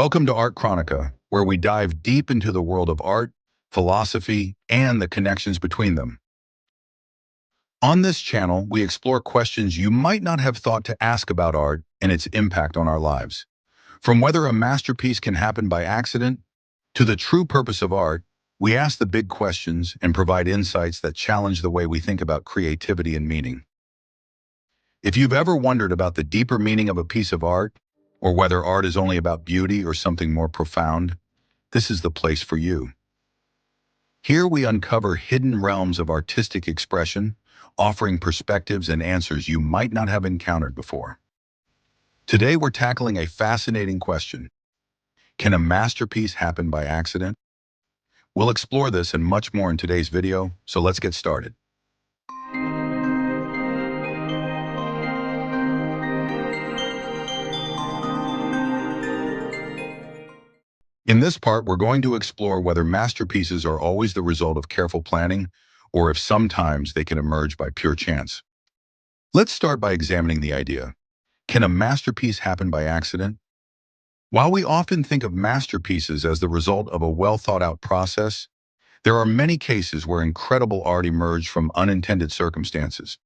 Welcome to Art Chronica, where we dive deep into the world of art, philosophy, and the connections between them. On this channel, we explore questions you might not have thought to ask about art and its impact on our lives. From whether a masterpiece can happen by accident to the true purpose of art, we ask the big questions and provide insights that challenge the way we think about creativity and meaning. If you've ever wondered about the deeper meaning of a piece of art, or whether art is only about beauty or something more profound, this is the place for you. Here we uncover hidden realms of artistic expression, offering perspectives and answers you might not have encountered before. Today we're tackling a fascinating question. Can a masterpiece happen by accident? We'll explore this and much more in today's video, so let's get started. In this part, we're going to explore whether masterpieces are always the result of careful planning, or if sometimes they can emerge by pure chance. Let's start by examining the idea. Can a masterpiece happen by accident? While we often think of masterpieces as the result of a well-thought-out process, there are many cases where incredible art emerged from unintended circumstances.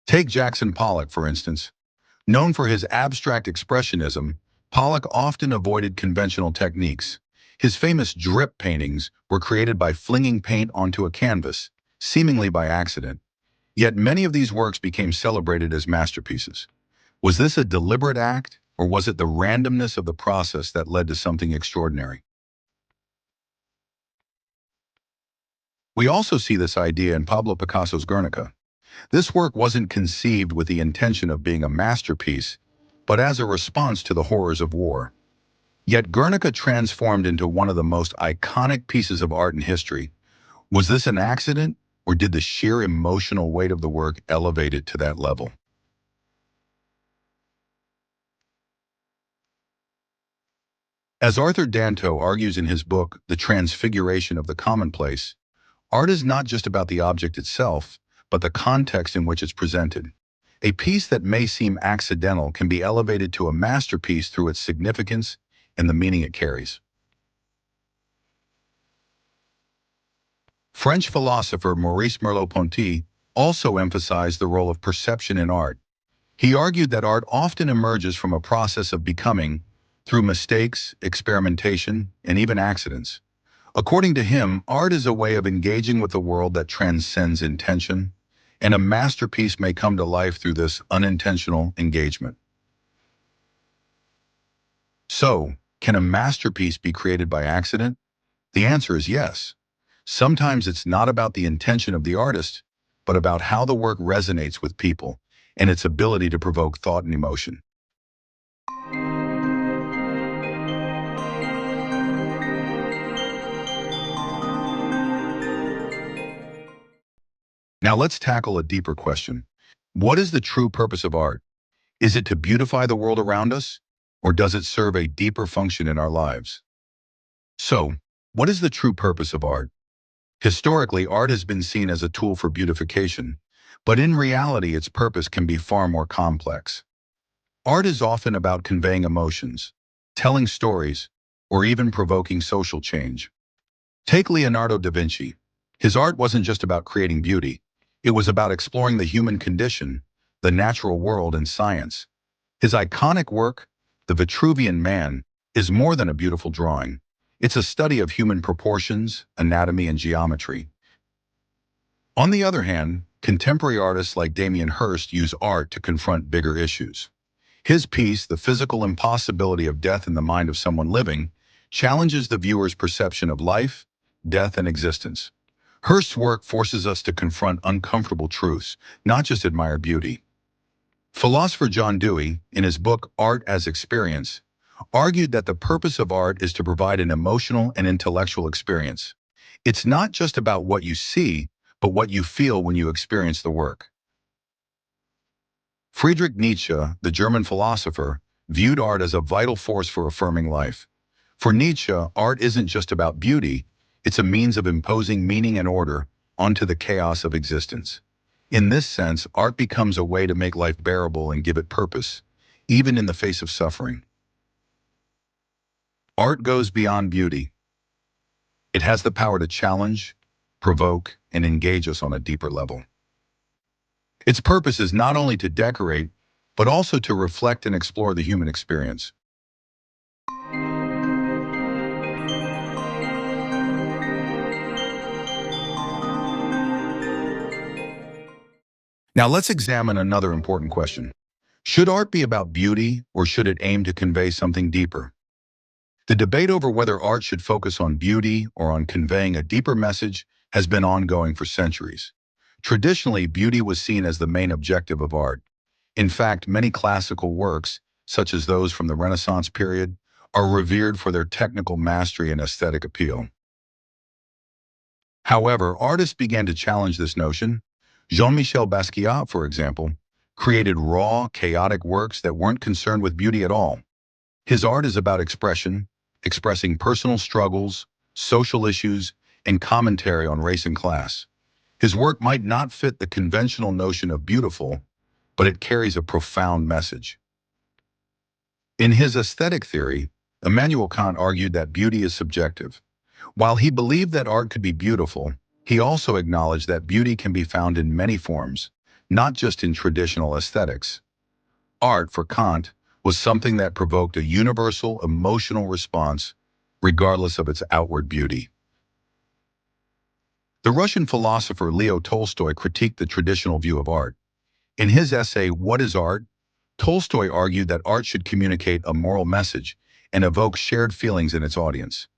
Take Jackson Pollock, for instance. Known for his abstract expressionism, Pollock often avoided conventional techniques. His famous drip paintings were created by flinging paint onto a canvas, seemingly by accident. Yet many of these works became celebrated as masterpieces. Was this a deliberate act, or was it the randomness of the process that led to something extraordinary? We also see this idea in Pablo Picasso's Guernica. This work wasn't conceived with the intention of being a masterpiece, but as a response to the horrors of war. Yet Guernica transformed into one of the most iconic pieces of art in history. Was this an accident, or did the sheer emotional weight of the work elevate it to that level? As Arthur Danto argues in his book, The Transfiguration of the Commonplace, art is not just about the object itself, but the context in which it's presented. A piece that may seem accidental can be elevated to a masterpiece through its significance and the meaning it carries. French philosopher Maurice Merleau-Ponty also emphasized the role of perception in art. He argued that art often emerges from a process of becoming through mistakes, experimentation, and even accidents. According to him, art is a way of engaging with the world that transcends intention, and a masterpiece may come to life through this unintentional engagement. So, can a masterpiece be created by accident? The answer is yes. Sometimes it's not about the intention of the artist, but about how the work resonates with people and its ability to provoke thought and emotion. Now let's tackle a deeper question. What is the true purpose of art? Is it to beautify the world around us, or does it serve a deeper function in our lives? So, what is the true purpose of art? Historically, art has been seen as a tool for beautification, but in reality, its purpose can be far more complex. Art is often about conveying emotions, telling stories, or even provoking social change. Take Leonardo da Vinci. His art wasn't just about creating beauty. It was about exploring the human condition, the natural world, and science. His iconic work, The Vitruvian Man, is more than a beautiful drawing. It's a study of human proportions, anatomy, and geometry. On the other hand, contemporary artists like Damien Hirst use art to confront bigger issues. His piece, The Physical Impossibility of Death in the Mind of Someone Living, challenges the viewer's perception of life, death, and existence. Hirst's work forces us to confront uncomfortable truths, not just admire beauty. Philosopher John Dewey, in his book Art as Experience, argued that the purpose of art is to provide an emotional and intellectual experience. It's not just about what you see, but what you feel when you experience the work. Friedrich Nietzsche, the German philosopher, viewed art as a vital force for affirming life. For Nietzsche, art isn't just about beauty, it's a means of imposing meaning and order onto the chaos of existence. In this sense, art becomes a way to make life bearable and give it purpose, even in the face of suffering. Art goes beyond beauty. It has the power to challenge, provoke, and engage us on a deeper level. Its purpose is not only to decorate, but also to reflect and explore the human experience. Now let's examine another important question. Should art be about beauty, or should it aim to convey something deeper? The debate over whether art should focus on beauty or on conveying a deeper message has been ongoing for centuries. Traditionally, beauty was seen as the main objective of art. In fact, many classical works, such as those from the Renaissance period, are revered for their technical mastery and aesthetic appeal. However, artists began to challenge this notion. Jean-Michel Basquiat, for example, created raw, chaotic works that weren't concerned with beauty at all. His art is about expression, expressing personal struggles, social issues, and commentary on race and class. His work might not fit the conventional notion of beautiful, but it carries a profound message. In his aesthetic theory, Immanuel Kant argued that beauty is subjective. While he believed that art could be beautiful, he also acknowledged that beauty can be found in many forms, not just in traditional aesthetics. Art, for Kant, was something that provoked a universal emotional response, regardless of its outward beauty. The Russian philosopher Leo Tolstoy critiqued the traditional view of art. In his essay, What is Art?, Tolstoy argued that art should communicate a moral message and evoke shared feelings in its audience.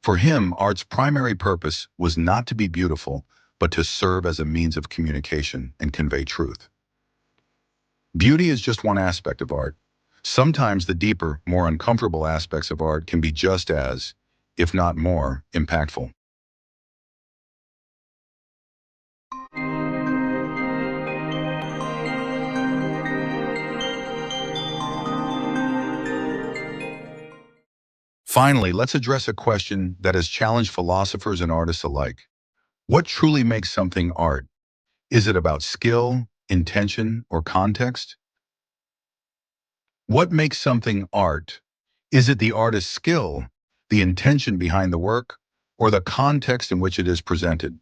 For him, art's primary purpose was not to be beautiful, but to serve as a means of communication and convey truth. Beauty is just one aspect of art. Sometimes the deeper, more uncomfortable aspects of art can be just as, if not more, impactful. Finally, let's address a question that has challenged philosophers and artists alike. What truly makes something art? Is it about skill, intention, or context? What makes something art? Is it the artist's skill, the intention behind the work, or the context in which it is presented?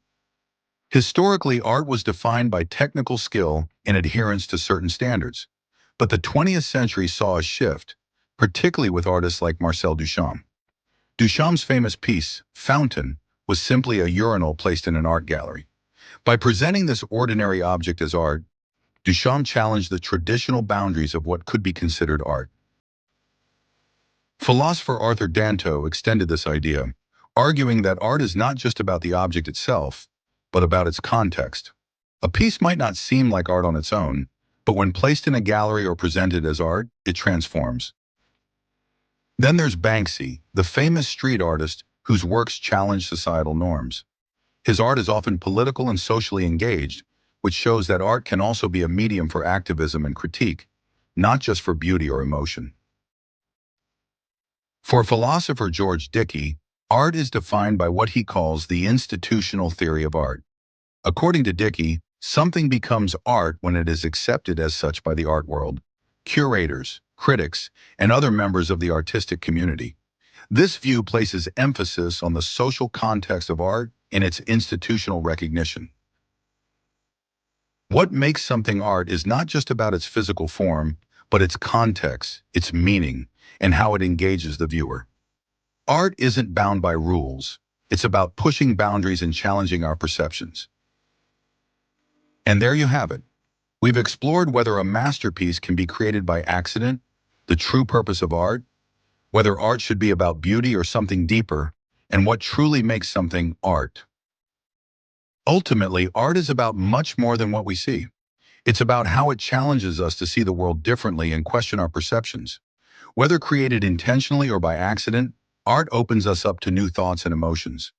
Historically, art was defined by technical skill and adherence to certain standards. But the 20th century saw a shift, particularly with artists like Marcel Duchamp. Duchamp's famous piece, Fountain, was simply a urinal placed in an art gallery. By presenting this ordinary object as art, Duchamp challenged the traditional boundaries of what could be considered art. Philosopher Arthur Danto extended this idea, arguing that art is not just about the object itself, but about its context. A piece might not seem like art on its own, but when placed in a gallery or presented as art, it transforms. Then there's Banksy, the famous street artist whose works challenge societal norms. His art is often political and socially engaged, which shows that art can also be a medium for activism and critique, not just for beauty or emotion. For philosopher George Dickey, art is defined by what he calls the institutional theory of art. According to Dickey, something becomes art when it is accepted as such by the art world, curators, critics, and other members of the artistic community. This view places emphasis on the social context of art and its institutional recognition. What makes something art is not just about its physical form, but its context, its meaning, and how it engages the viewer. Art isn't bound by rules. It's about pushing boundaries and challenging our perceptions. And there you have it. We've explored whether a masterpiece can be created by accident, the true purpose of art, whether art should be about beauty or something deeper, and what truly makes something art. Ultimately, art is about much more than what we see. It's about how it challenges us to see the world differently and question our perceptions. Whether created intentionally or by accident, art opens us up to new thoughts and emotions.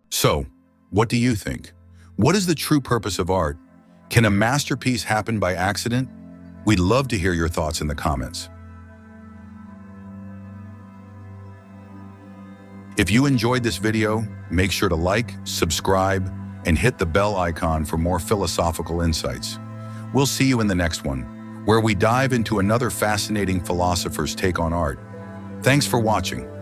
So, what do you think? What is the true purpose of art? Can a masterpiece happen by accident? We'd love to hear your thoughts in the comments. If you enjoyed this video, make sure to like, subscribe, and hit the bell icon for more philosophical insights. We'll see you in the next one, where we dive into another fascinating philosopher's take on art. Thanks for watching.